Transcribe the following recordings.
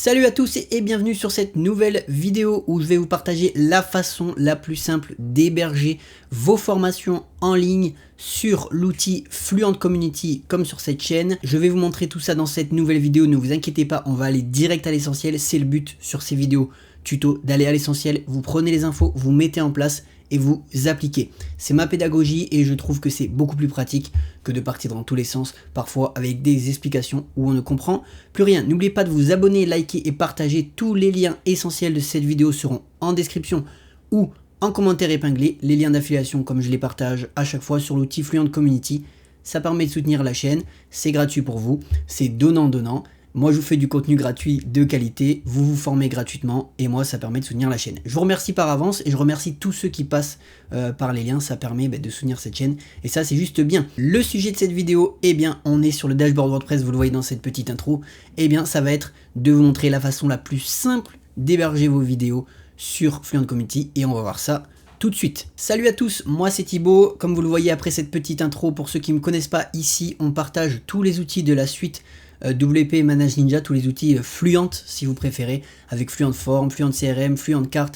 Salut à tous et bienvenue sur cette nouvelle vidéo où je vais vous partager la façon la plus simple d'héberger vos formations en ligne sur l'outil Fluent Community comme sur cette chaîne. Je vais vous montrer tout ça dans cette nouvelle vidéo, ne vous inquiétez pas, on va aller direct à l'essentiel. C'est le but sur ces vidéos tuto, d'aller à l'essentiel. Vous prenez les infos, vous mettez en place et vous appliquez. C'est ma pédagogie et je trouve que c'est beaucoup plus pratique que de partir dans tous les sens, parfois avec des explications où on ne comprend plus rien. N'oubliez pas de vous abonner, liker et partager. Tous les liens essentiels de cette vidéo seront en description ou en commentaire épinglé. Les liens d'affiliation comme je les partage à chaque fois sur l'outil Fluent Community. Ça permet de soutenir la chaîne, c'est gratuit pour vous, c'est donnant-donnant. Moi, je vous fais du contenu gratuit de qualité, vous vous formez gratuitement et moi, ça permet de soutenir la chaîne. Je vous remercie par avance et je remercie tous ceux qui passent par les liens, ça permet de soutenir cette chaîne et ça, c'est juste bien. Le sujet de cette vidéo, eh bien, on est sur le dashboard WordPress, vous le voyez dans cette petite intro, eh bien, ça va être de vous montrer la façon la plus simple d'héberger vos vidéos sur Fluent Community et on va voir ça tout de suite. Salut à tous, moi c'est Thibaut. Comme vous le voyez après cette petite intro, pour ceux qui ne me connaissent pas, ici, on partage tous les outils de la suite WP Manage Ninja, tous les outils Fluent si vous préférez, avec Fluent Form, Fluent CRM, Fluent Cart,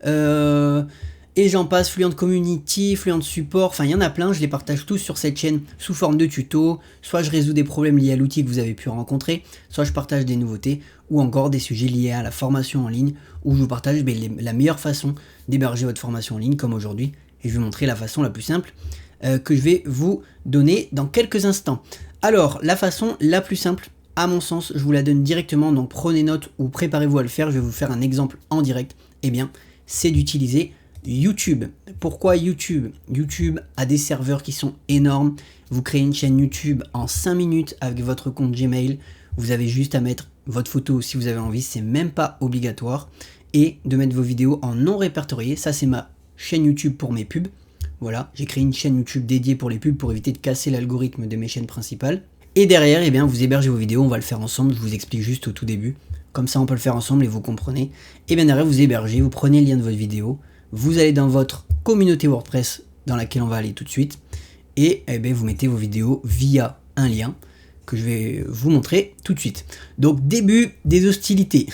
et j'en passe, Fluent Community, Fluent Support, enfin il y en a plein, je les partage tous sur cette chaîne sous forme de tutos, soit je résous des problèmes liés à l'outil que vous avez pu rencontrer, soit je partage des nouveautés, ou encore des sujets liés à la formation en ligne, où je vous partage la meilleure façon d'héberger votre formation en ligne, comme aujourd'hui, et je vais vous montrer la façon la plus simple que je vais vous donner dans quelques instants. Alors, la façon la plus simple, à mon sens, je vous la donne directement, donc prenez note ou préparez-vous à le faire, je vais vous faire un exemple en direct, eh bien, c'est d'utiliser YouTube. Pourquoi YouTube? YouTube a des serveurs qui sont énormes, vous créez une chaîne YouTube en 5 minutes avec votre compte Gmail, vous avez juste à mettre votre photo si vous avez envie, c'est même pas obligatoire, et de mettre vos vidéos en non répertorié, ça c'est ma chaîne YouTube pour mes pubs. Voilà, j'ai créé une chaîne YouTube dédiée pour les pubs pour éviter de casser l'algorithme de mes chaînes principales. Et derrière, eh bien, vous hébergez vos vidéos, on va le faire ensemble, je vous explique juste au tout début. Comme ça, on peut le faire ensemble et vous comprenez. Et bien derrière, vous hébergez, vous prenez le lien de votre vidéo, vous allez dans votre communauté WordPress dans laquelle on va aller tout de suite. Et eh bien, vous mettez vos vidéos via un lien que je vais vous montrer tout de suite. Donc, début des hostilités,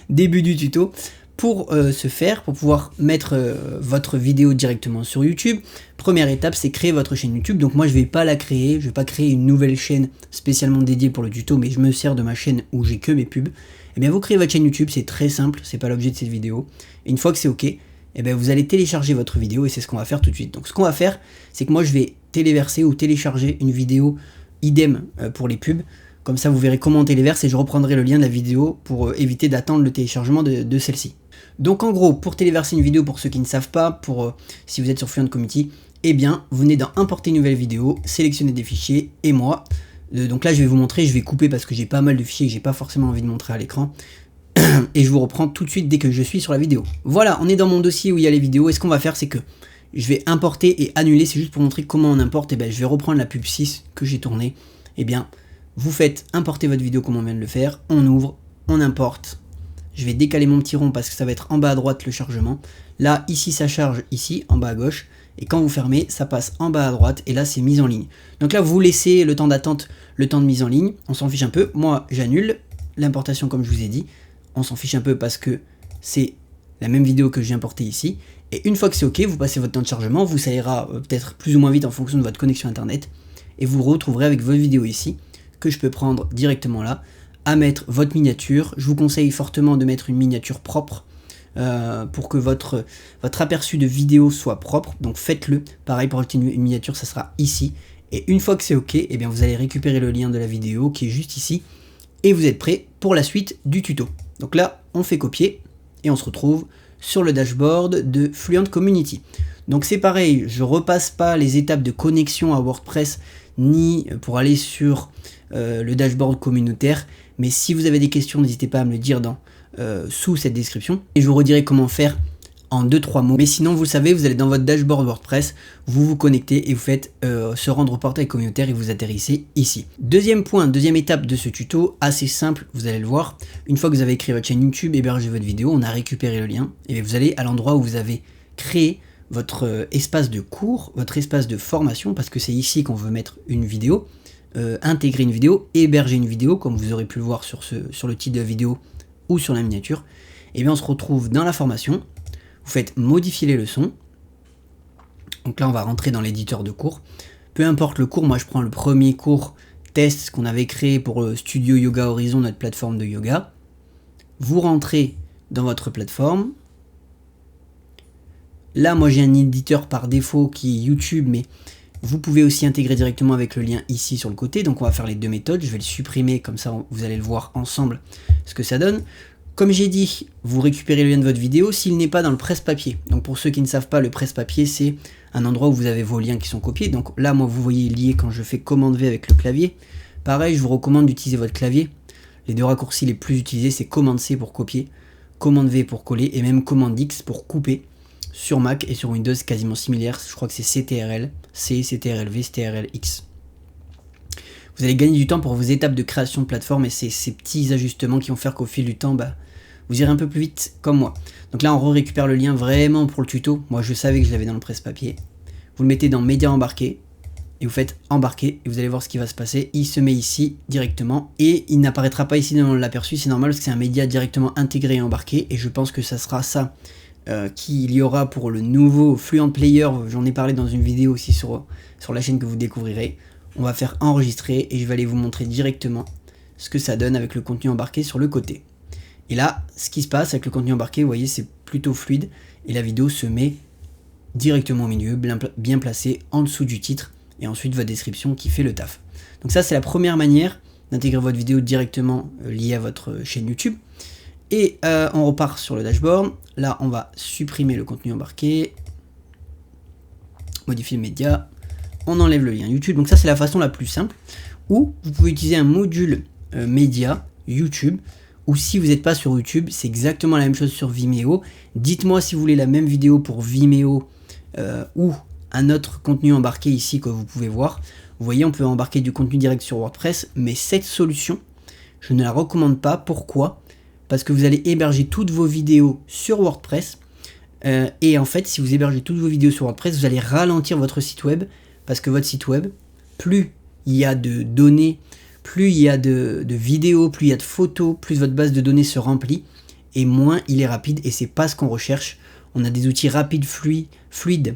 début du tuto. Pour ce faire, pour pouvoir mettre votre vidéo directement sur YouTube, première étape, c'est créer votre chaîne YouTube. Donc moi, je ne vais pas la créer, je ne vais pas créer une nouvelle chaîne spécialement dédiée pour le tuto, mais je me sers de ma chaîne où j'ai que mes pubs. Et bien, vous créez votre chaîne YouTube, c'est très simple, c'est pas l'objet de cette vidéo. Et une fois que c'est OK, et bien, vous allez télécharger votre vidéo et c'est ce qu'on va faire tout de suite. Donc ce qu'on va faire, c'est que moi, je vais téléverser ou télécharger une vidéo idem pour les pubs. Comme ça, vous verrez comment on téléverse et je reprendrai le lien de la vidéo pour éviter d'attendre le téléchargement de celle-ci. Donc en gros, pour téléverser une vidéo, pour ceux qui ne savent pas, si vous êtes sur Fluent Community, eh bien, vous venez dans Importer une nouvelle vidéo, sélectionner des fichiers, et moi, donc là je vais vous montrer, je vais couper parce que j'ai pas mal de fichiers que j'ai pas forcément envie de montrer à l'écran, et je vous reprends tout de suite dès que je suis sur la vidéo. Voilà, on est dans mon dossier où il y a les vidéos, et ce qu'on va faire, c'est que je vais importer et annuler, c'est juste pour montrer comment on importe, et bien je vais reprendre la pub 6 que j'ai tournée, et bien, vous faites importer votre vidéo comme on vient de le faire, on ouvre, on importe. Je vais décaler mon petit rond parce que ça va être en bas à droite le chargement. Là, ici, ça charge ici, en bas à gauche. Et quand vous fermez, ça passe en bas à droite. Et là, c'est mise en ligne. Donc là, vous laissez le temps d'attente, le temps de mise en ligne. On s'en fiche un peu. Moi, j'annule l'importation comme je vous ai dit. On s'en fiche un peu parce que c'est la même vidéo que j'ai importée ici. Et une fois que c'est OK, vous passez votre temps de chargement. Vous, ça ira peut-être plus ou moins vite en fonction de votre connexion Internet. Et vous retrouverez avec votre vidéo ici, que je peux prendre directement là, à mettre votre miniature. Je vous conseille fortement de mettre une miniature propre pour que votre aperçu de vidéo soit propre, donc faites-le. Pareil pour une miniature, ça sera ici. Et une fois que c'est OK, eh bien vous allez récupérer le lien de la vidéo qui est juste ici et vous êtes prêt pour la suite du tuto. Donc là, on fait copier et on se retrouve sur le dashboard de Fluent Community. Donc c'est pareil, je repasse pas les étapes de connexion à WordPress ni pour aller sur le dashboard communautaire. Mais si vous avez des questions, n'hésitez pas à me le dire sous cette description. Et je vous redirai comment faire en 2-3 mots. Mais sinon, vous le savez, vous allez dans votre dashboard WordPress, vous vous connectez et vous faites se rendre au portail communautaire et vous atterrissez ici. Deuxième point, deuxième étape de ce tuto, assez simple, vous allez le voir. Une fois que vous avez créé votre chaîne YouTube, hébergé votre vidéo, on a récupéré le lien. Et vous allez à l'endroit où vous avez créé votre espace de cours, votre espace de formation, parce que c'est ici qu'on veut mettre une vidéo. Intégrer une vidéo, héberger une vidéo, comme vous aurez pu le voir sur le titre de la vidéo, ou sur la miniature, et bien on se retrouve dans la formation, vous faites modifier les leçons, donc là on va rentrer dans l'éditeur de cours, peu importe le cours, moi je prends le premier cours test qu'on avait créé pour Studio Yoga Horizon, notre plateforme de yoga, vous rentrez dans votre plateforme, là moi j'ai un éditeur par défaut qui est YouTube, mais vous pouvez aussi intégrer directement avec le lien ici sur le côté, donc on va faire les deux méthodes, je vais le supprimer, comme ça vous allez le voir ensemble ce que ça donne. Comme j'ai dit, vous récupérez le lien de votre vidéo s'il n'est pas dans le presse-papier. Donc pour ceux qui ne savent pas, le presse-papier c'est un endroit où vous avez vos liens qui sont copiés. Donc là moi vous voyez lié quand je fais commande V avec le clavier. Pareil, je vous recommande d'utiliser votre clavier. Les deux raccourcis les plus utilisés c'est commande C pour copier, commande V pour coller et même commande X pour couper. Sur Mac et sur Windows quasiment similaire, je crois que c'est CTRL, C, CTRL V, CTRL X. Vous allez gagner du temps pour vos étapes de création de plateforme et c'est ces petits ajustements qui vont faire qu'au fil du temps, vous irez un peu plus vite comme moi. Donc là on récupère le lien vraiment pour le tuto, moi je savais que je l'avais dans le presse-papier. Vous le mettez dans médias embarqués et vous faites embarquer et vous allez voir ce qui va se passer. Il se met ici directement et il n'apparaîtra pas ici dans l'aperçu, c'est normal parce que c'est un média directement intégré et embarqué et je pense que ça sera ça qu'il y aura pour le nouveau Fluent Player, j'en ai parlé dans une vidéo aussi sur la chaîne que vous découvrirez. On va faire enregistrer et je vais aller vous montrer directement ce que ça donne avec le contenu embarqué sur le côté. Et là, ce qui se passe avec le contenu embarqué, vous voyez, c'est plutôt fluide et la vidéo se met directement au milieu, bien placée en dessous du titre et ensuite votre description qui fait le taf. Donc ça, c'est la première manière d'intégrer votre vidéo directement liée à votre chaîne YouTube. Et on repart sur le dashboard. Là, on va supprimer le contenu embarqué, modifier le média, on enlève le lien YouTube. Donc ça, c'est la façon la plus simple. Ou vous pouvez utiliser un module média YouTube. Ou si vous n'êtes pas sur YouTube, c'est exactement la même chose sur Vimeo. Dites-moi si vous voulez la même vidéo pour Vimeo ou un autre contenu embarqué ici que vous pouvez voir. Vous voyez, on peut embarquer du contenu direct sur WordPress, mais cette solution, je ne la recommande pas. Pourquoi ? Parce que vous allez héberger toutes vos vidéos sur WordPress. Et en fait, si vous hébergez toutes vos vidéos sur WordPress, vous allez ralentir votre site web. Parce que votre site web, plus il y a de données, plus il y a de vidéos, plus il y a de photos, plus votre base de données se remplit. Et moins il est rapide. Et c'est pas ce qu'on recherche. On a des outils rapides, fluides,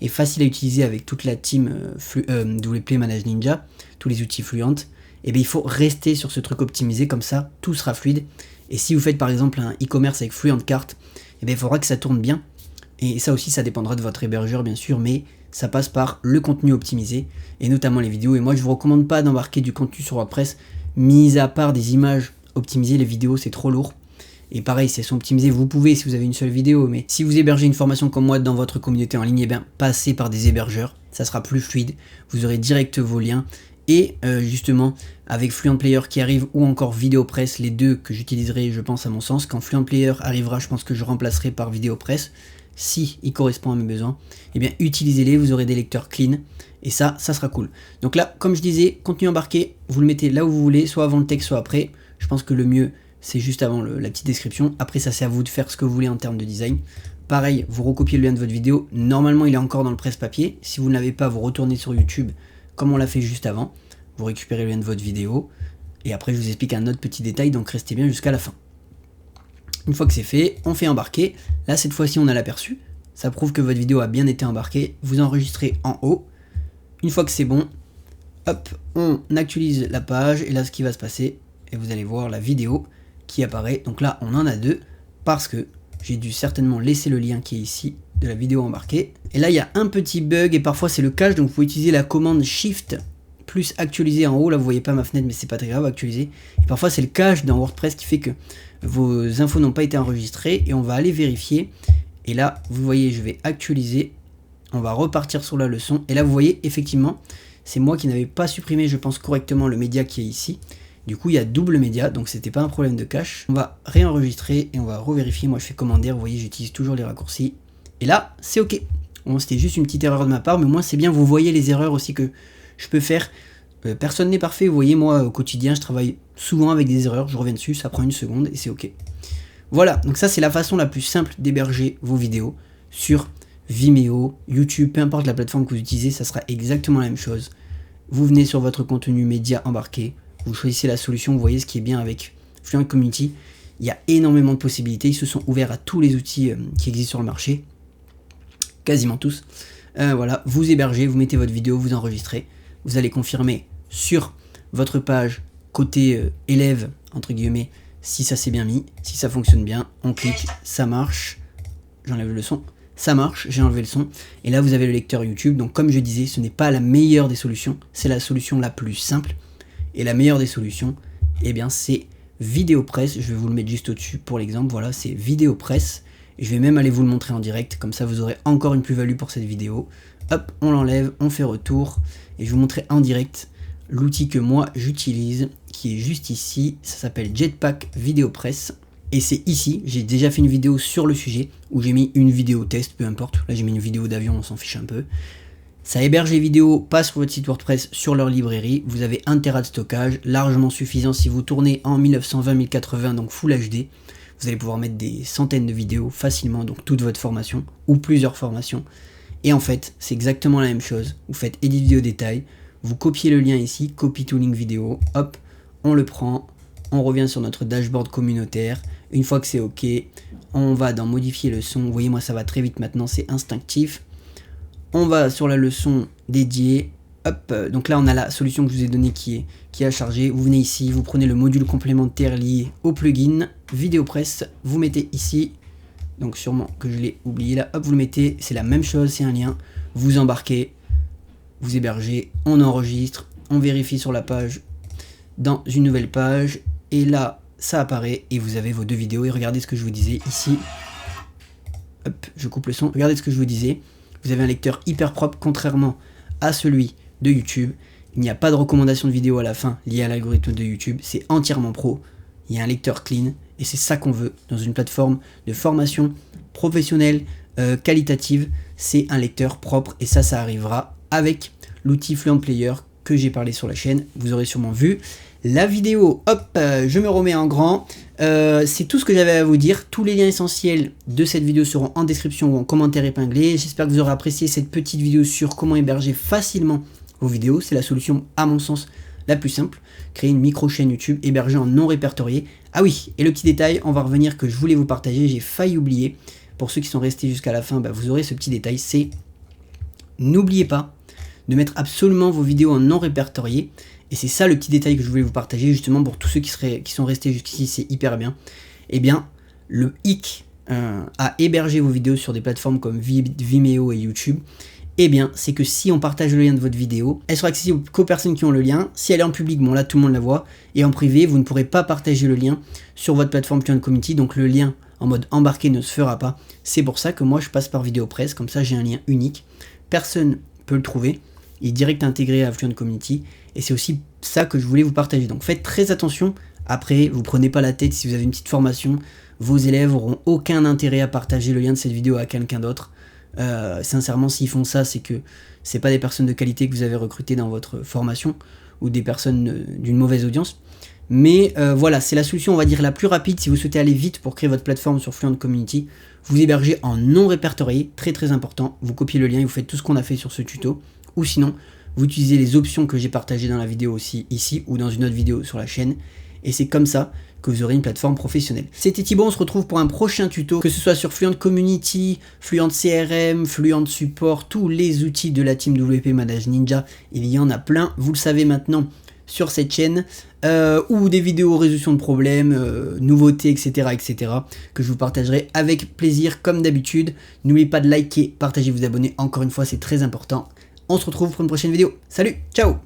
et faciles à utiliser avec toute la team WP Manage Ninja, tous les outils Fluent. Et bien il faut rester sur ce truc optimisé, comme ça tout sera fluide. Et si vous faites par exemple un e-commerce avec Fluent Cart, et bien il faudra que ça tourne bien. Et ça aussi ça dépendra de votre hébergeur bien sûr, mais ça passe par le contenu optimisé, et notamment les vidéos. Et moi je vous recommande pas d'embarquer du contenu sur WordPress, mis à part des images optimisées, les vidéos c'est trop lourd. Et pareil, si elles sont optimisées, vous pouvez si vous avez une seule vidéo, mais si vous hébergez une formation comme moi dans votre communauté en ligne, et bien passez par des hébergeurs, ça sera plus fluide, vous aurez direct vos liens. Et justement, avec Fluent Player qui arrive, ou encore VideoPress, les deux que j'utiliserai, je pense à mon sens, quand Fluent Player arrivera, je pense que je remplacerai par VideoPress, si il correspond à mes besoins, et bien utilisez-les, vous aurez des lecteurs clean, et ça sera cool. Donc là, comme je disais, contenu embarqué, vous le mettez là où vous voulez, soit avant le texte, soit après. Je pense que le mieux, c'est juste avant la petite description. Après, ça c'est à vous de faire ce que vous voulez en termes de design. Pareil, vous recopiez le lien de votre vidéo, normalement il est encore dans le presse-papier. Si vous ne l'avez pas, vous retournez sur YouTube, comme on l'a fait juste avant. Vous récupérez le lien de votre vidéo, et après je vous explique un autre petit détail, donc restez bien jusqu'à la fin. Une fois que c'est fait, on fait embarquer. Là cette fois-ci on a l'aperçu, ça prouve que votre vidéo a bien été embarquée. Vous enregistrez en haut. Une fois que c'est bon, hop, on actualise la page, et là ce qui va se passer, et vous allez voir la vidéo qui apparaît. Donc là on en a deux, parce que j'ai dû certainement laisser le lien qui est ici de la vidéo embarquée. Et là il y a un petit bug, et parfois c'est le cache, donc vous pouvez utiliser la commande Shift plus actualiser en haut. Là vous voyez pas ma fenêtre, mais c'est pas très grave, actualiser. Et parfois c'est le cache dans WordPress qui fait que vos infos n'ont pas été enregistrées, et on va aller vérifier. Et là vous voyez, je vais actualiser, on va repartir sur la leçon, et là vous voyez effectivement c'est moi qui n'avais pas supprimé, je pense, correctement le média qui est ici. Du coup il y a double média, donc c'était pas un problème de cache. On va réenregistrer et on va revérifier. Moi je fais commander, vous voyez j'utilise toujours les raccourcis, et là c'est ok. Bon, c'était juste une petite erreur de ma part, mais au moins c'est bien, vous voyez les erreurs aussi que je peux faire. Personne n'est parfait, vous voyez, moi au quotidien je travaille souvent avec des erreurs, je reviens dessus, ça prend une seconde et c'est ok. Voilà, donc ça c'est la façon la plus simple d'héberger vos vidéos sur Vimeo, YouTube, peu importe la plateforme que vous utilisez, ça sera exactement la même chose. Vous venez sur votre contenu média embarqué, vous choisissez la solution, vous voyez ce qui est bien avec Fluent Community, Il y a énormément de possibilités, ils se sont ouverts à tous les outils qui existent sur le marché, quasiment tous. Voilà, vous hébergez, vous mettez votre vidéo, vous enregistrez, vous allez confirmer sur votre page côté élève, entre guillemets, si ça s'est bien mis, si ça fonctionne bien, on clique, ça marche, j'enlève le son, ça marche, j'ai enlevé le son, et là vous avez le lecteur YouTube. Donc comme je disais, ce n'est pas la meilleure des solutions, c'est la solution la plus simple, et la meilleure des solutions, eh bien c'est VideoPress. Je vais vous le mettre juste au-dessus pour l'exemple, voilà, c'est VideoPress. Je vais même aller vous le montrer en direct, comme ça vous aurez encore une plus-value pour cette vidéo. Hop, on l'enlève, on fait retour, et je vais vous montrer en direct l'outil que moi j'utilise, qui est juste ici, ça s'appelle Jetpack VideoPress. Et c'est ici, j'ai déjà fait une vidéo sur le sujet, où j'ai mis une vidéo test, peu importe, là j'ai mis une vidéo d'avion, on s'en fiche un peu. Ça héberge les vidéos, pas sur votre site WordPress, sur leur librairie, vous avez 1 Tera de stockage, largement suffisant si vous tournez en 1920-1080, donc Full HD. Vous allez pouvoir mettre des centaines de vidéos facilement, donc toute votre formation, ou plusieurs formations. Et en fait, c'est exactement la même chose. Vous faites Edit vidéo détail, vous copiez le lien ici, copy to link vidéo, hop, on le prend, on revient sur notre dashboard communautaire. Une fois que c'est OK, on va dans modifier le son. Vous voyez, moi ça va très vite maintenant, c'est instinctif. On va sur la leçon dédiée. Hop, donc là on a la solution que je vous ai donnée qui est à charger. Vous venez ici, vous prenez le module complémentaire lié au plugin VideoPress, vous mettez ici, donc sûrement que je l'ai oublié là, hop, vous le mettez, c'est la même chose, c'est un lien, vous embarquez, vous hébergez, on enregistre, on vérifie sur la page, dans une nouvelle page, et là ça apparaît et vous avez vos 2 vidéos. Et regardez ce que je vous disais ici, hop, je coupe le son, regardez ce que je vous disais, vous avez un lecteur hyper propre contrairement à celui de YouTube. Il n'y a pas de recommandation de vidéo à la fin liée à l'algorithme de YouTube, c'est entièrement pro, il y a un lecteur clean et c'est ça qu'on veut dans une plateforme de formation professionnelle, qualitative, c'est un lecteur propre, et ça arrivera avec l'outil Fluent Player que j'ai parlé sur la chaîne, vous aurez sûrement vu la vidéo. Hop, je me remets en grand, c'est tout ce que j'avais à vous dire. Tous les liens essentiels de cette vidéo seront en description ou en commentaire épinglé. J'espère que vous aurez apprécié cette petite vidéo sur comment héberger facilement vos vidéos. C'est la solution à mon sens la plus simple. Créer une micro chaîne YouTube hébergée en non répertorié. Ah oui, et le petit détail, on va revenir, que je voulais vous partager, j'ai failli oublier. Pour ceux qui sont restés jusqu'à la fin, vous aurez ce petit détail, c'est n'oubliez pas de mettre absolument vos vidéos en non répertorié. Et c'est ça le petit détail que je voulais vous partager, justement pour tous ceux qui sont restés jusqu'ici, c'est hyper bien. Eh bien, le hic à héberger vos vidéos sur des plateformes comme Vimeo et YouTube, eh bien, c'est que si on partage le lien de votre vidéo, elle sera accessible qu'aux personnes qui ont le lien. Si elle est en public, bon là tout le monde la voit, et en privé, vous ne pourrez pas partager le lien sur votre plateforme Fluent Community, donc le lien en mode embarqué ne se fera pas. C'est pour ça que moi je passe par VideoPress, comme ça j'ai un lien unique, personne peut le trouver, il est direct intégré à Fluent Community, et c'est aussi ça que je voulais vous partager. Donc faites très attention, après vous prenez pas la tête si vous avez une petite formation, vos élèves auront aucun intérêt à partager le lien de cette vidéo à quelqu'un d'autre. Sincèrement, s'ils font ça, c'est que c'est pas des personnes de qualité que vous avez recrutées dans votre formation, ou des personnes d'une mauvaise audience. Mais voilà, c'est la solution, on va dire, la plus rapide si vous souhaitez aller vite pour créer votre plateforme sur Fluent Community. Vous hébergez en non répertorié, très très important, vous copiez le lien et vous faites tout ce qu'on a fait sur ce tuto, ou sinon, vous utilisez les options que j'ai partagées dans la vidéo aussi ici, ou dans une autre vidéo sur la chaîne, et c'est comme ça que vous aurez une plateforme professionnelle. C'était Thibaut, on se retrouve pour un prochain tuto, que ce soit sur Fluent Community, Fluent CRM, Fluent Support, tous les outils de la team WP Manage Ninja, il y en a plein, vous le savez maintenant sur cette chaîne, ou des vidéos résolution de problèmes, nouveautés, etc., que je vous partagerai avec plaisir comme d'habitude. N'oubliez pas de liker, partager, vous abonner, encore une fois c'est très important. On se retrouve pour une prochaine vidéo. Salut, ciao!